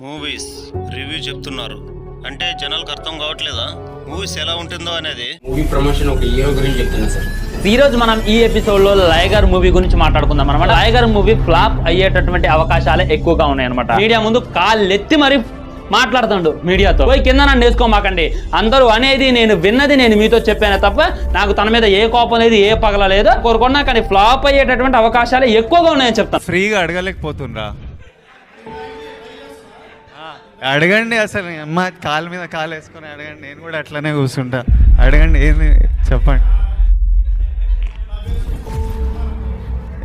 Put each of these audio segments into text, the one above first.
Movies review చెప్తున్నారు అంటే జనాలకు అర్థం కావట్లేదా మూవీస్ ఎలా ఉంటుందో అనేది. మూవీ ప్రమోషన్ ఒక హీరో గురించి చెప్తున్నా సార్. ఈ రోజు మనం ఈ ఎపిసోడ్ లో లైగర్ మూవీ గురించి మాట్లాడుకుందాం అనమాట. లైగర్ మూవీ ఫ్లాప్ అయ్యేటటువంటి అవకాశాలే ఎక్కువగా ఉన్నాయి అనమాట. మీడియా ముందు కాళ్ళెత్తి మరి మాట్లాడుతాడు మీడియాతో. పోయి కింద నన్ను వేసుకోమాకండి, అందరూ అనేది నేను విన్నది నేను మీతో చెప్పాను తప్ప నాకు తన మీద ఏ కోపం లేదు, ఏ పగల లేదు. కోరుకున్నా కానీ ఫ్లాప్ అయ్యేటటువంటి అవకాశాలే ఎక్కువగా ఉన్నాయని చెప్తాను. ఫ్రీగా అడగలేకపోతుండ్రా, అడగండి. అసలు అమ్మ కాలు మీద కాలు వేసుకొని అడగండి, నేను కూడా అట్లనే కూర్చుంటా. అడగండి, ఏంది చెప్పండి.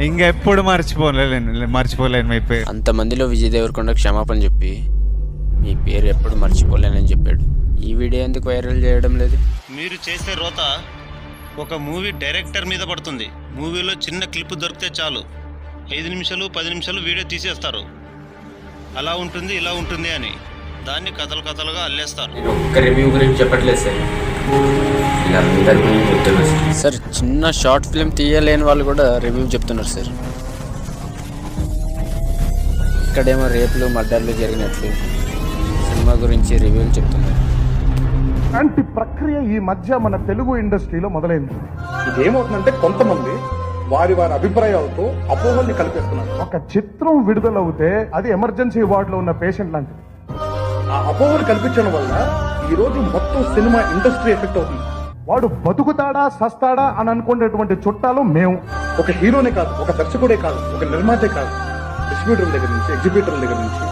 ఇంకెప్పుడు మర్చిపోలేను మీ పేరు. అంతమందిలో విజయ్ దేవరకొండ క్షమాపణ చెప్పి మీ పేరు ఎప్పుడు మర్చిపోలేనని చెప్పాడు. ఈ వీడియో ఎందుకు వైరల్ చేయడం లేదు? మీరు చేసే రోత ఒక మూవీ డైరెక్టర్ మీద పడుతుంది. మూవీలో చిన్న క్లిప్ దొరికితే చాలు 5 నిమిషాలు 10 నిమిషాలు వీడియో తీసేస్తారు. అలా ఉంటుంది ఇలా ఉంటుంది అని దాన్ని కథలుగా అల్లేస్తారు. నేను ఒక్క రివ్యూ గురించి చెప్పట్లేదు సార్, ఇలా అందరి గురించి చెప్తున్నారు సార్. చిన్న షార్ట్ ఫిల్మ్ తీయలేని వాళ్ళు కూడా రివ్యూ చెప్తున్నారు సార్. ఇక్కడేమో రేపులు మర్డర్లు జరిగినట్లు సినిమా గురించి రివ్యూలు చెప్తున్నారు. అలాంటి ప్రక్రియ ఈ మధ్య మన తెలుగు ఇండస్ట్రీలో మొదలైంది. ఇదేమవుతుందంటే కొంతమంది వారి అభిప్రాయాలతో అపోహల్ని కల్పిస్తున్నారు. ఒక చిత్రం విడుదలవుతే అది ఎమర్జెన్సీ వార్డులో ఉన్న పేషెంట్ లాంటిది. ఆ అపోహలు కల్పించడం వల్ల ఈ రోజు మొత్తం సినిమా ఇండస్ట్రీ ఎఫెక్ట్ అవుతుంది. వాడు బతుకుతాడా సస్తాడా అని అనుకునేటువంటి చుట్టాలు మేము. ఒక హీరోనే కాదు, ఒక దర్శకుడే కాదు, ఒక నిర్మాతే కాదు, డిస్ట్రిబ్యూటర్ దగ్గర నుంచి ఎగ్జిబ్యూటర్ దగ్గర నుంచి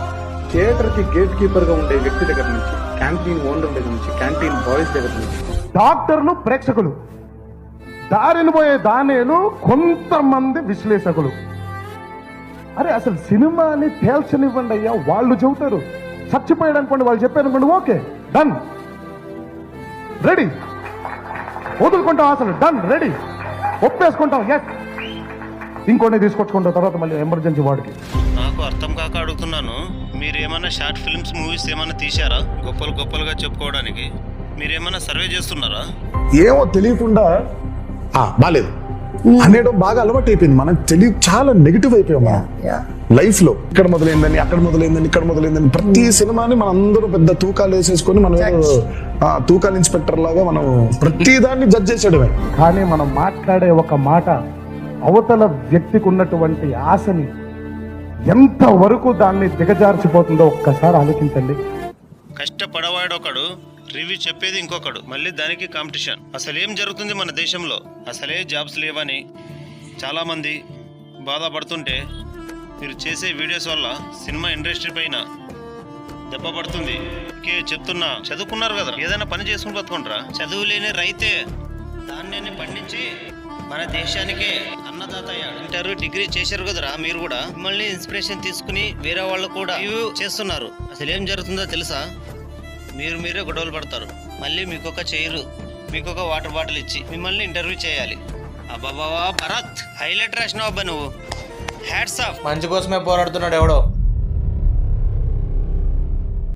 థియేటర్ కి గేట్ కీపర్ గా ఉండే వ్యక్తి దగ్గర నుంచి క్యాంటీన్ ఓనర్ దగ్గర నుంచి క్యాంటీన్ బాయ్స్ దగ్గర నుంచి డాక్టర్లు, ప్రేక్షకులు, దారిని పోయే దానేలు, కొంతమంది విశ్లేషకులు. అరే అసలు సినిమాని తేల్చనివ్వండి అయ్యా, వాళ్ళు చెబుతారు. చచ్చిపోయాడు అనుకోండి, వాళ్ళు చెప్పారు అనుకోండి, ఓకే డన్ రెడీ, వదులుకుంటాం అసలు డన్ రెడీ, ఒప్పేసుకుంటాం ఎస్, ఇంకోటి తీసుకొచ్చుకుంటాం తర్వాత మళ్ళీ ఎమర్జెన్సీ వార్డుకి. నాకు అర్థం కాక అడుగుతున్నాను, మీరు ఏమైనా షార్ట్ ఫిల్మ్స్ మూవీస్ ఏమైనా తీశారా గొప్పలుగా చెప్పుకోవడానికి? మీరేమైనా సర్వే చేస్తున్నారా? ఏమో తెలియకుండా బాలేదు అనేయడం బాగా అలవాటు అయిపోయింది. మనకు చాలా నెగిటివ్ అయిపోయాం లైఫ్ లో. ఇక్కడ మొదలైందని, అక్కడ మొదలైందని, ఇక్కడ మొదలైందని ప్రతి సినిమాని మనం అందరూ పెద్ద తూకాలు వేసేసుకొని మనం తూకాల ఇన్స్పెక్టర్ లాగా మనం ప్రతి దాన్ని జడ్జ్ చేసేయడమే. కానీ మనం మాట్లాడే ఒక మాట అవతల వ్యక్తికి ఉన్నటువంటి ఆశని ఎంత వరకు దాన్ని దిగజార్చిపోతుందో ఒక్కసారి ఆలోచించండి. కష్టపడవాడొకడు, రివ్యూ చెప్పేది ఇంకొకడు, మళ్ళీ దానికి కాంపిటీషన్. అసలు ఏం జరుగుతుంది మన దేశంలో? అసలే జాబ్స్ లేవని చాలా మంది బాధపడుతుంటే మీరు చేసే వీడియోస్ వల్ల సినిమా ఇండస్ట్రీ పైన దెబ్బ పడుతుంది. చెప్తున్నా, చదువుకున్నారు కదా, ఏదైనా పని చేసుకుని బతుకుంటారా? చదువు లేని రైతే ధాన్యాన్ని పండించి మన దేశానికే అన్నదాత అయ్యాడు. ఇంటర్ డిగ్రీ చేశారు కదరా మీరు కూడా. మిమ్మల్ని ఇన్స్పిరేషన్ తీసుకుని వేరే వాళ్ళు కూడా రివ్యూ చేస్తున్నారు. అసలు ఏం జరుగుతుందో తెలుసా? మీరే గొడవలు పడతారు, మళ్ళీ మీకొక చైరు, మీకొక వాటర్ బాటిల్ ఇచ్చి మిమ్మల్ని ఇంటర్వ్యూ చేయాలి. అబ్బాబా భరత్, హైలైట్ రాసినావు అబ్బా నువ్వు. Hats off. మంచి కోసమే పోరాడుతున్నాడు ఎవడో.